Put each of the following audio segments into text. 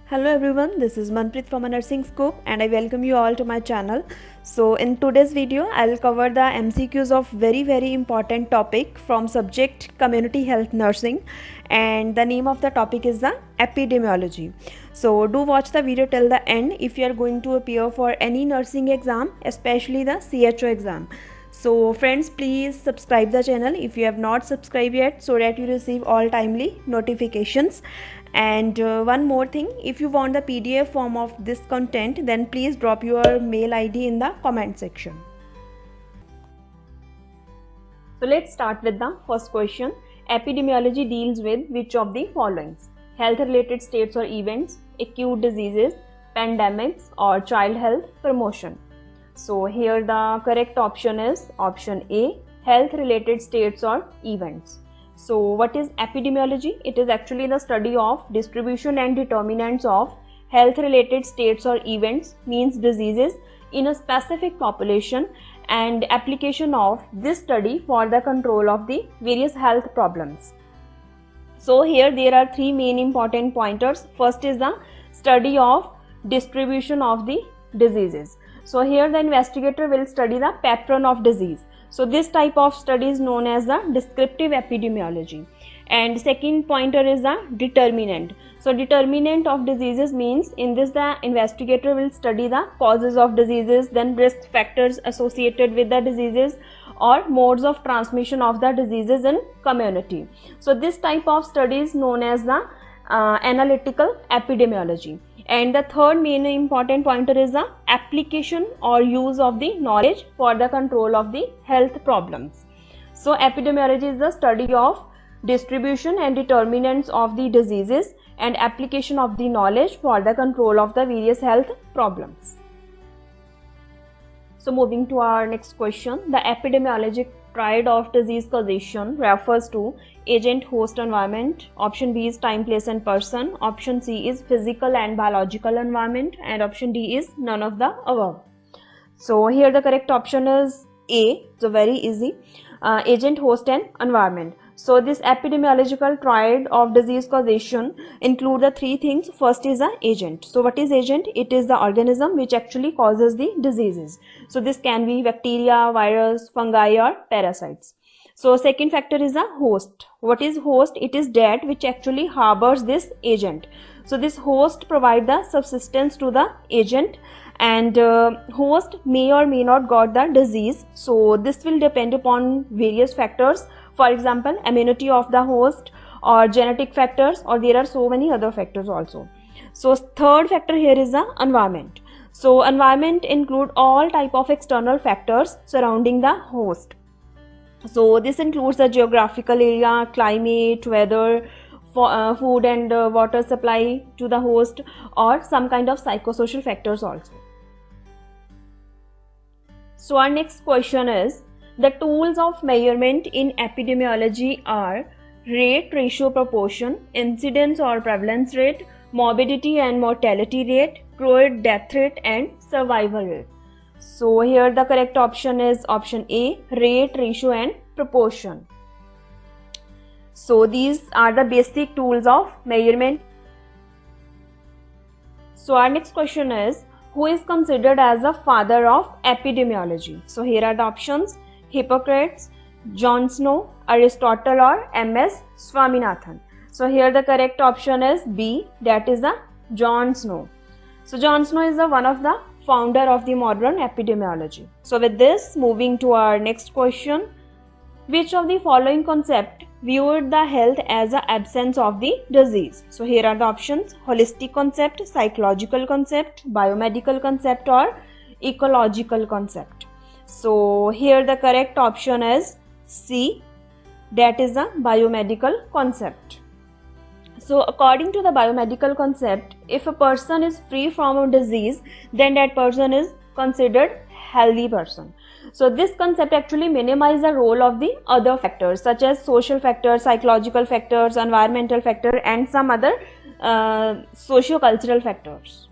Hello everyone, this is Manpreet from a Nursing Scoop and I welcome you all to my channel. So in today's video, I'll cover the MCQs of very important topic from subject Community Health Nursing, and the name of the topic is the epidemiology. So do watch the video till the end if you are going to appear for any nursing exam, especially the CHO exam. So friends, please subscribe the channel if you have not subscribed yet so that you receive all timely notifications. And one more thing, if you want the PDF form of this content, then please drop your mail ID in the comment section. So let's start with the first question. Epidemiology deals with which of the following? Health related states or events, acute diseases, pandemics, or child health promotion. So here the correct option is option A, health related states or events. So what is epidemiology? It is actually the study of distribution and determinants of health related states or events, means diseases in a specific population, and application of this study for the control of the various health problems. So here there are three main important pointers. First is the study of distribution of the diseases. So here the investigator will study the pattern of disease. So this type of study is known as the descriptive epidemiology. And second pointer is the determinant. So determinant of diseases means in this the investigator will study the causes of diseases, then risk factors associated with the diseases, or modes of transmission of the diseases in community. So this type of study is known as the analytical epidemiology. And the third main important pointer is the application or use of the knowledge for the control of the health problems. So epidemiology is the study of distribution and determinants of the diseases and application of the knowledge for the control of the various health problems. So moving to our next question, the epidemiologic triad of disease causation refers to agent, host, environment. Option B is time, place and person. Option C is physical and biological environment, and option D is none of the above. So here the correct option is A. So very easy, agent, host and environment. So this epidemiological triad of disease causation include the three things. First is the agent. So what is agent? It is the organism which actually causes the diseases. So this can be bacteria, virus, fungi or parasites. So second factor is the host. What is host? It is that which actually harbors this agent. So this host provide the subsistence to the agent, and host may or may not got the disease. So this will depend upon various factors. For example, immunity of the host or genetic factors, or there are so many other factors also. So third factor here is the environment. So environment include all type of external factors surrounding the host. So this includes the geographical area, climate, weather, food and water supply to the host, or some kind of psychosocial factors also. So our next question is, the tools of measurement in epidemiology are rate, ratio, proportion, incidence or prevalence rate, morbidity and mortality rate, crude death rate and survival rate. So here the correct option is option A, rate, ratio and proportion. So these are the basic tools of measurement. So our next question is, who is considered as the father of epidemiology? So here are the options: Hippocrates, John Snow, Aristotle or MS Swaminathan. So here the correct option is B, that is the John Snow. So John Snow is the one of the founder of the modern epidemiology. So with this, moving to our next question, which of the following concept viewed the health as the absence of the disease? So here are the options: holistic concept, psychological concept, biomedical concept or ecological concept. So here the correct option is C, that is the biomedical concept. So according to the biomedical concept, if a person is free from a disease, then that person is considered healthy person. So this concept actually minimizes the role of the other factors such as social factors, psychological factors, environmental factor and some other socio-cultural factors.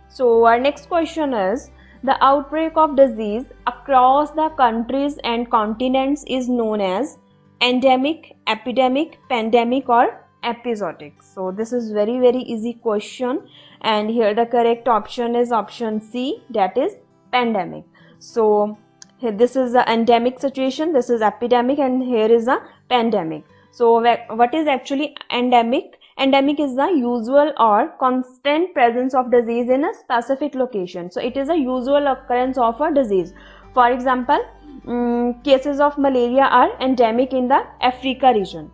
So our next question is, the outbreak of disease across the countries and continents is known as endemic, epidemic, pandemic or episodic. So this is very easy question, and here the correct option is option C, that is pandemic. So here this is the endemic situation, this is epidemic, and here is a pandemic. So what is actually endemic? Endemic is the usual or constant presence of disease in a specific location. So it is a usual occurrence of a disease. For example, cases of malaria are endemic in the Africa region.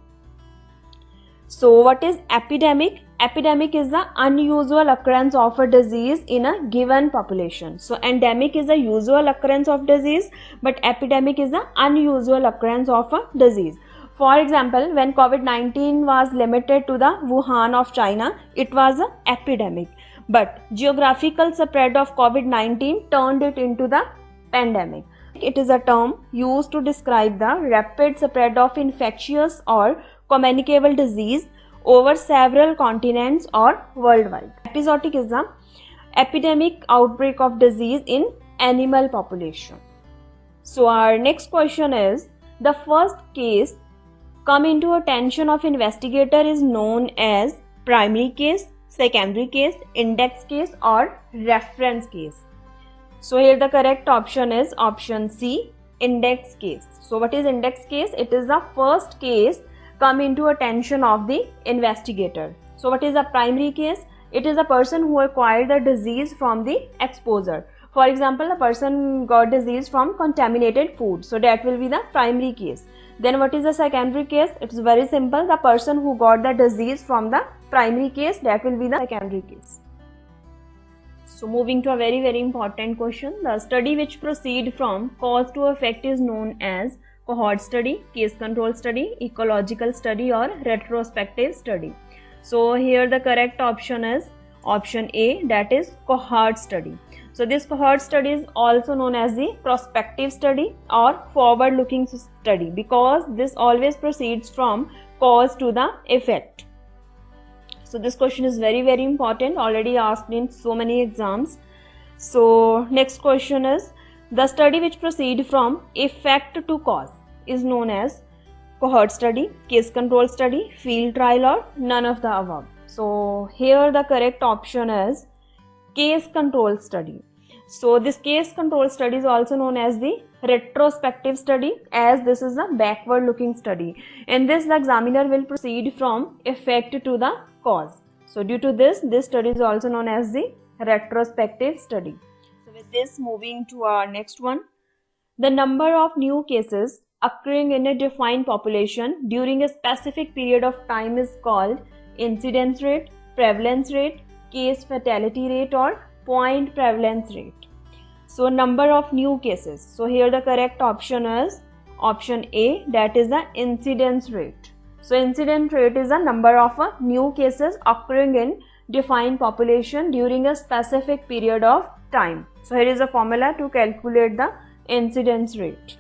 So what is epidemic? Epidemic is the unusual occurrence of a disease in a given population. So endemic is a usual occurrence of disease, but epidemic is the unusual occurrence of a disease. For example, when COVID-19 was limited to the Wuhan of China, it was an epidemic. But geographical spread of COVID-19 turned it into the pandemic. It is a term used to describe the rapid spread of infectious or communicable disease over several continents or worldwide. Episodic is the epidemic outbreak of disease in animal population. So our next question is, the first case come into attention of investigator is known as primary case, secondary case, index case, or reference case. So here the correct option is option C, index case. So what is index case? It is the first case come into attention of the investigator. So what is a primary case? It is a person who acquired the disease from the exposure. For example, a person got disease from contaminated food. So that will be the primary case. Then what is the secondary case? It's very simple. The person who got the disease from the primary case, that will be the secondary case. So moving to a very important question. The study which proceed from cause to effect is known as cohort study, case control study, ecological study, or retrospective study. So here the correct option is option A, that is cohort study. So this cohort study is also known as the prospective study or forward looking study, because this always proceeds from cause to the effect. So this question is very important, already asked in so many exams. So next question is, the study which proceed from effect to cause is known as cohort study, case control study, field trial, or none of the above. So here the correct option is case control study. So this case control study is also known as the retrospective study, as this is a backward looking study. In this, the examiner will proceed from effect to the cause. So due to this study is also known as the retrospective study. So with this, moving to our next one. The number of new cases occurring in a defined population during a specific period of time is called incidence rate, prevalence rate, case fatality rate, or point prevalence rate. So number of new cases. So here the correct option is option A, that is the incidence rate. So incidence rate is the number of new cases occurring in defined population during a specific period of time. So here is a formula to calculate the incidence rate.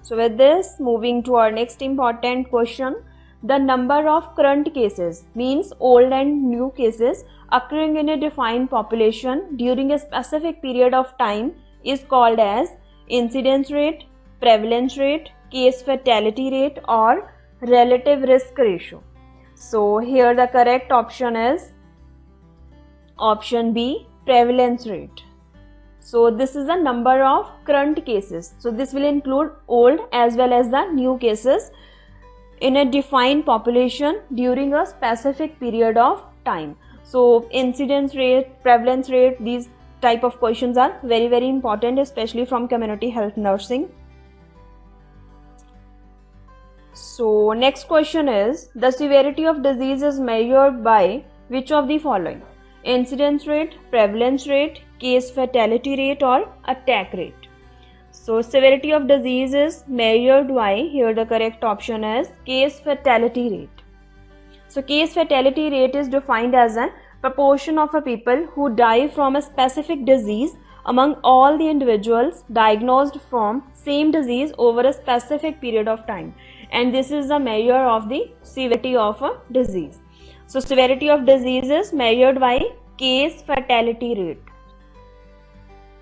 So with this, moving to our next important question. The number of current cases means old and new cases occurring in a defined population during a specific period of time is called as incidence rate, prevalence rate, case fatality rate, or relative risk ratio. So here the correct option is option B, prevalence rate. So this is the number of current cases. So this will include old as well as the new cases in a defined population during a specific period of time. So incidence rate, prevalence rate, these type of questions are very important, especially from community health nursing. So next question is, the severity of disease is measured by which of the following? Incidence rate, prevalence rate, case fatality rate, or attack rate. So severity of disease is measured by, here the correct option is case fatality rate. So case fatality rate is defined as a proportion of a people who die from a specific disease among all the individuals diagnosed from same disease over a specific period of time, and this is the measure of the severity of a disease. So severity of disease is measured by case fatality rate.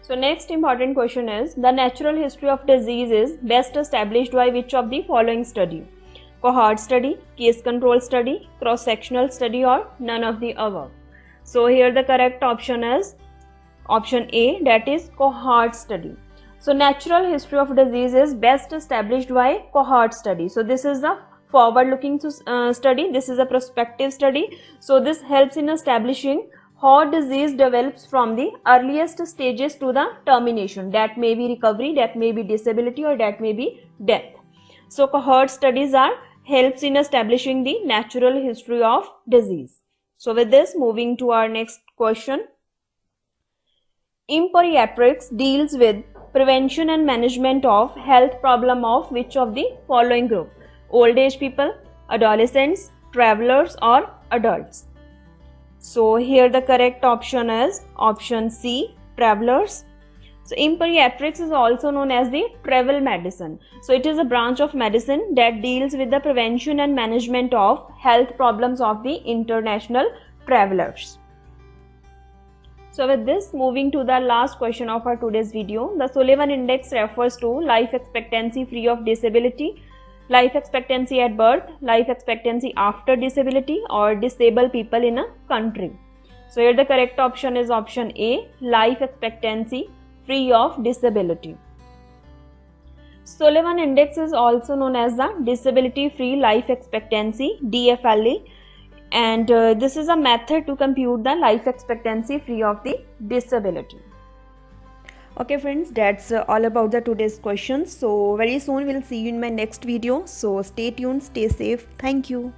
So next important question is, the natural history of disease is best established by which of the following study? cohort study, case control study, cross-sectional study, or none of the above? So here the correct option is option A, that is cohort study. So natural history of disease is best established by cohort study. So this is the forward looking study, this is a prospective study. So this helps in establishing how disease develops from the earliest stages to the termination. That may be recovery, that may be disability, or that may be death. So cohort studies helps in establishing the natural history of disease. So with this, moving to our next question. Empiriatrics deals with prevention and management of health problem of which of the following group? Old age people, adolescents, travelers, or adults? So here the correct option is option C, travelers. So empiriatrics is also known as the travel medicine. So it is a branch of medicine that deals with the prevention and management of health problems of the international travelers. So with this, moving to the last question of our today's video. The Sullivan Index refers to life expectancy free of disability, life expectancy at birth, life expectancy after disability, or disabled people in a country. So here the correct option is option A, life expectancy free of disability. Sullivan Index is also known as the Disability Free Life Expectancy, DFLE, and this is a method to compute the life expectancy free of the disability. Okay friends, that's all about the today's questions. So very soon we'll see you in my next video. So stay tuned, stay safe. Thank you.